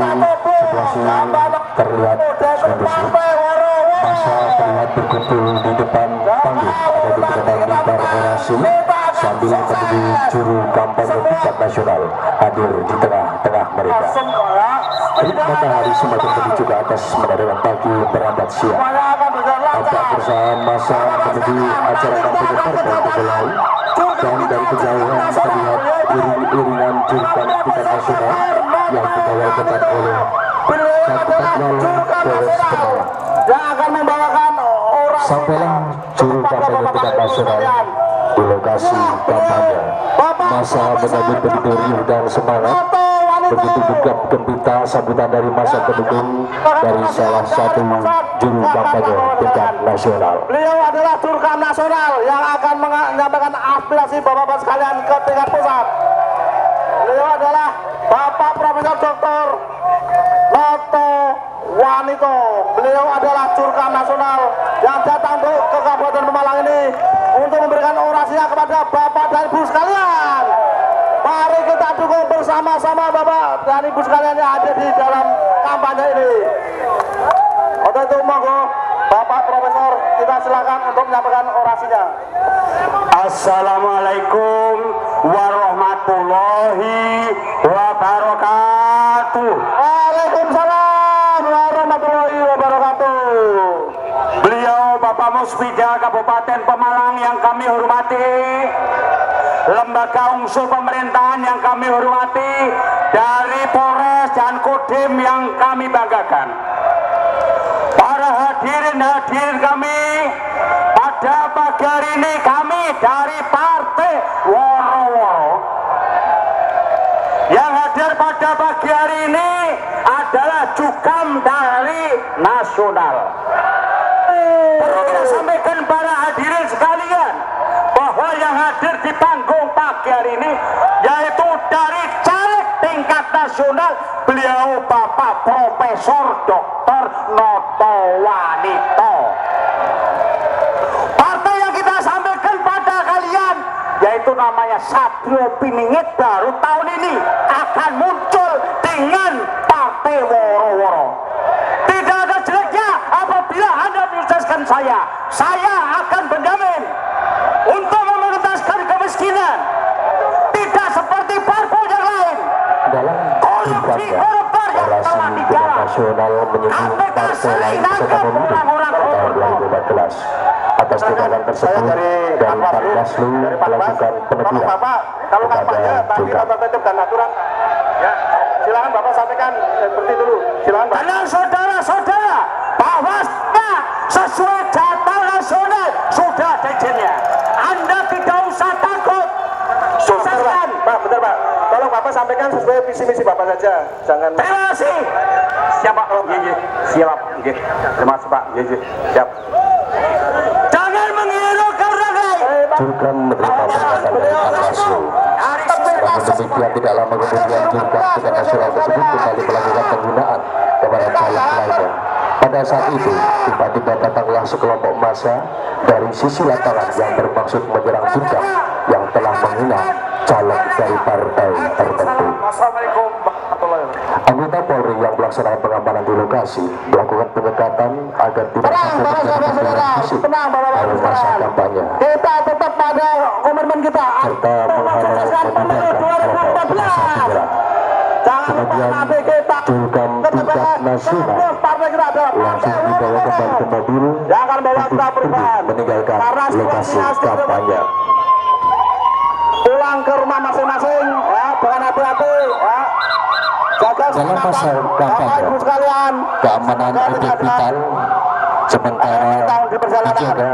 situasi terlihat kondusif. Masa terlihat berkumpul di depan panggung, ada beberapa mimbar orasi sambil menunggu juru kampanye tingkat nasional hadir di tengah-tengah mereka. Terik matahari semakin menuju ke atas menandakan pagi berambat siang. Tampak bersama masa menuju acara kampanye partai dimulai, dan dari kejauhan terlihat iring-iringan juru tingkat nasional yang dikawal ketat oleh Kapten Polres Pemalang. Yang akan membawakan orang. Sampailah juru kampanye tingkat nasional di lokasi kampanye. Masa menyambut begitu riuh dan semangat. Begitu gegap gempita sambutan dari masa pendukung dari salah satu juru kampanye tingkat nasional. Beliau adalah juru kampanye nasional yang akan menyampaikan aspirasi bapak-bapak sekalian ke tingkat pusat. Beliau adalah Bapak Profesor Dr. Noto Wanito. Beliau adalah juru kampanye nasional yang datang ke Kabupaten Pemalang ini untuk memberikan orasinya kepada bapak dan ibu sekalian. Mari kita dukung bersama-sama bapak dan ibu sekalian yang ada di dalam kampanye ini. Untuk itu monggo Bapak Profesor, kita silakan untuk menyampaikan orasinya. Assalamualaikum warahmatullahi wabarakatuh. Waalaikumsalam warahmatullahi wabarakatuh. Beliau Bapak Muspida Kabupaten Pemalang yang kami hormati, lembaga unsur pemerintahan yang kami hormati, dari Polres dan Kodim yang kami banggakan, para hadirin kami pada pagi hari ini, kami dari Partai Woro-Woro yang hadir pada pagi hari ini adalah Jukam dari Nasional. Perlu kita sampaikan para hadirin sekalian bahwa yang hadir di panggung pagi hari ini yaitu dari caleg tingkat nasional, beliau Bapak Profesor Dr. Noto Wanito. Partai yang kita sampaikan pada kalian yaitu namanya Satrio Piningit, baru tahun ini akan muncul dengan Partai Woro-Woro. Tidak ada jeleknya apabila Anda menyukseskan saya akan menjamin untuk menuntaskan kemiskinan, tidak seperti parpol yang lain. Dalam Korupsi koruptor yang telah dijalan, nasional menyebut partai lain peserta pemilu tahun 2014. Atas tindakan tersebut dan Bawaslu melakukan peneguran kalau kepada kampanye tadi Jukam. tata tertib dan aturan, ya silakan Bapak sampaikan seperti dulu. Silakan Pak. Karena saudara-saudara, bahwasanya sesuai data nasional sudah ada izinnya. Anda tidak usah takut. Sukseskan. Pak, bentar Pak. Tolong Bapak sampaikan sesuai visi misi Bapak saja. Jangan. Terima kasih. Siap Pak. Iya. Siap. Iya. Terima kasih Pak. Iya. Siap. Jangan mengiru karena Jurkam menerima peringatan dari Bawaslu. Namun demikian tidak lama kemudian Jurkam tingkat nasional tersebut kembali melakukan penggunaan kepada caleg lainnya. Pada saat itu tiba-tiba datanglah sekelompok massa dari sisi lapangan yang bermaksud menyerang Jurkam yang telah menghina caleg dari partai tertentu. Assalamualaikum warahmatullahi wabarakatuh. Anggota Polri yang melaksanakan pengamanan di lokasi melakukan penyekatan agar tidak sampai terjadi perkelahian fisik oleh masa kampanye, Kita tetap pada komitmen kita. serta menghalau membubarkan kelompok massa penyerang. Kemudian Jurkam tingkat nasional Partai kita adalah langsung dibawa kembali ke mobil yang akan bawa kita untuk perubahan. meninggalkan Karena lokasi kampanye. Pulang ke rumah masing-masing, ya, dengan hati-hati, ya. Jaga Dalam masa Bapak kampanye, Ibu sekalian, keamanan objek vital sementara dijaga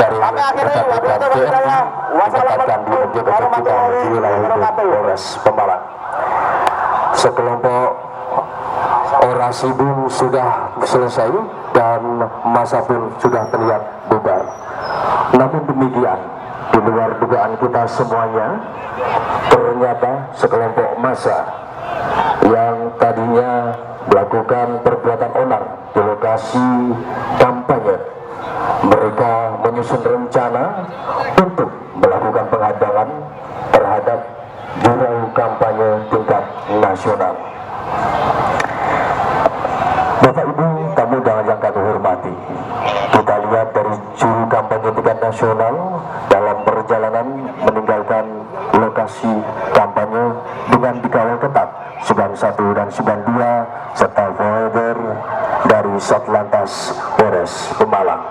dari rekan-rekan TNI ditempatkan di objek vital di wilayah hukum Polres Pemalang. Sekelompok orasi pun sudah selesai dan masa pun sudah terlihat bubar. Namun demikian, di luar dugaan kita semuanya, ternyata sekelompok massa yang tadinya melakukan perbuatan onar di lokasi kampanye, mereka menyusun rencana untuk melakukan penghadangan terhadap juru kampanye tingkat nasional. Bapak Ibu, tamu dan yang kami hormati, kita lihat dari juru kampanye tingkat nasional dalam perjalanan meninggalkan lokasi kampanye dengan dikawal ketat Subang 1 dan Subang 2 serta folder dari Satlantas Polres Pemalang.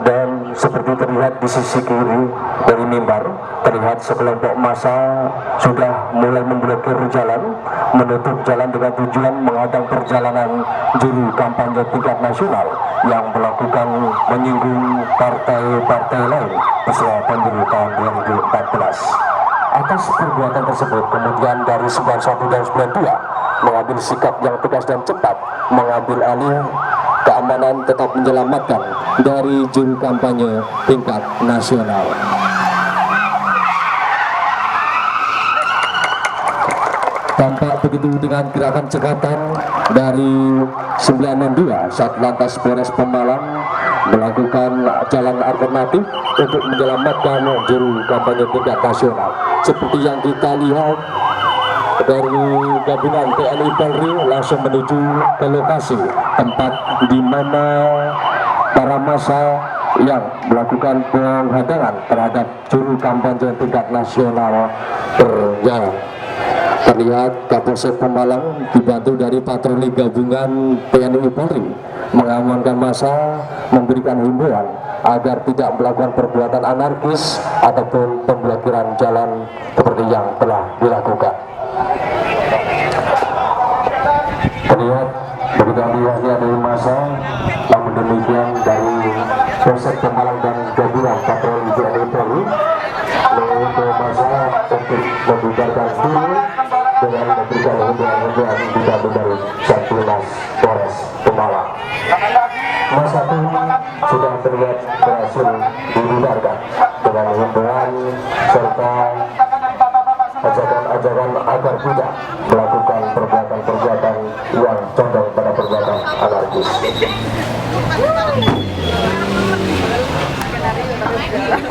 Dan seperti terlihat di sisi kiri dari mimbar, terlihat sekelompok massa sudah mulai memblokir jalan, menutup jalan dengan tujuan menghadang perjalanan juru kampanye tingkat nasional yang melakukan menyinggung partai-partai lain peserta pemilu tahun 2014. Atas perbuatan tersebut, kemudian dari Subang 1 dan Subang 2 mengambil sikap yang tegas dan cepat, mengambil alih keamanan, tetap menyelamatkan dari juru kampanye tingkat nasional. Tampak begitu dengan gerakan cekatan dari 962 Satlantas Polres Pemalang melakukan jalan alternatif untuk menyelamatkan juru kampanye tingkat nasional. Seperti yang kita lihat dari gabungan TNI Polri langsung menuju ke lokasi tempat di mana para massa yang melakukan penghadangan terhadap juru kampanye tingkat nasional berjalan. Terlihat Kapolsek Pemalang dibantu dari patroli gabungan TNI Polri mengamankan massa, memberikan himbauan agar tidak melakukan perbuatan anarkis ataupun pemblokiran jalan seperti yang telah dilakukan. Terlihat begitu lihatnya dari massa, namun demikian dari Polsek Pemalang dan gabungan patroli TNI Polri untuk massa untuk membubarkan diri dengan memberikan himbauan dibantu dari Satlantas Polres Pemalang. Masa pun sudah terlihat berhasil dibubarkan dengan himbauan serta ajakan-ajakan agar tidak melakukan perbuatan-perbuatan yang condong pada perbuatan anarkis.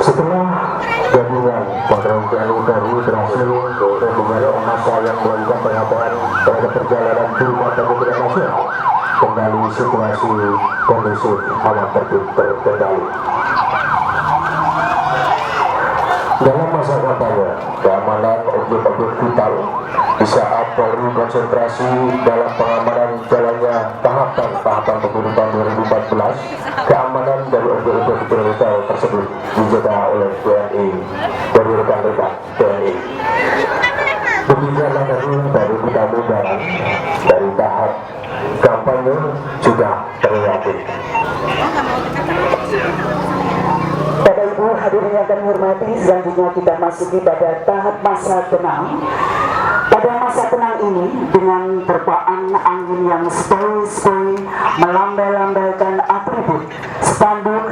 Setelah gabungan patroli TNI Polri berhasil membubarkan massa yang melakukan pengapalan terhadap perjalanan juru kampanye tingkat nasional, kembali situasi kondusif aman tertib terkendali. Dalam masa kampanye, keamanan objek-objek vital di saat Polri konsentrasi dalam pengamanan jalannya tahapan pemilu tahun 2014, keamanan dari objek-objek vital tersebut dijaga oleh TNI dari rekan-rekan TNI. Demikianlah dari kita mudahan dari tahap kampanye sudah terlewati. Bapak Ibu hadirin yang kami hormati, selanjutnya kita masuki pada tahap masa tenang. Pada masa tenang ini, dengan terpaan angin yang sepoi-sepoi melambai-lambaikan atribut spanduk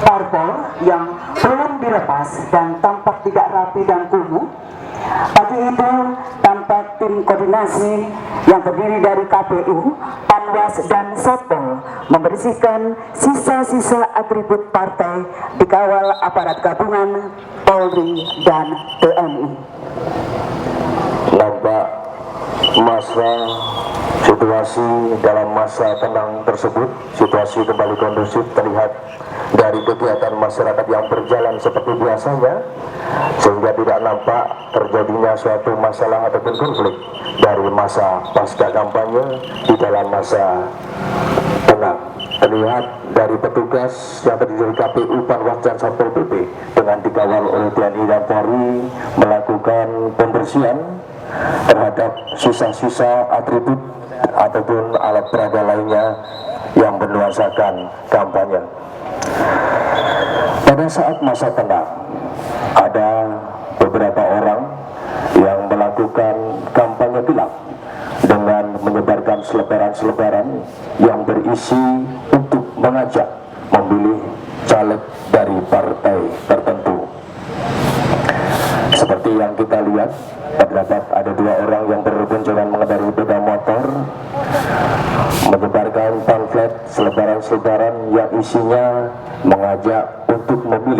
parpol yang belum dilepas dan tampak tidak rapi dan kumuh. Pagi itu tampak tim koordinasi yang terdiri dari KPU, Panwas dan Satpol membersihkan sisa-sisa atribut partai dikawal aparat gabungan Polri dan TNI. Nampak masa situasi dalam masa tenang tersebut, situasi kembali kondusif terlihat dari kegiatan masyarakat yang berjalan seperti biasanya, sehingga tidak nampak terjadinya suatu masalah ataupun konflik dari masa pasca kampanye di dalam masa tenang. Terlihat dari petugas yang terdiri dari KPU, Panwas dan Satpol PP dengan dikawal oleh TNI dan Polri melakukan pembersihan terhadap sisa-sisa atribut ataupun alat peraga lainnya yang menuasakan kampanye. Pada saat masa tenang, ada beberapa orang yang melakukan kampanye gelap dengan menyebarkan selebaran-selebaran yang berisi untuk mengajak memilih caleg dari partai tertentu. Seperti yang kita lihat, terdapat ada dua orang yang berboncengan mengendarai sepeda motor menyebarkan pamflet selebaran-selebaran yang isinya mengajak untuk memilih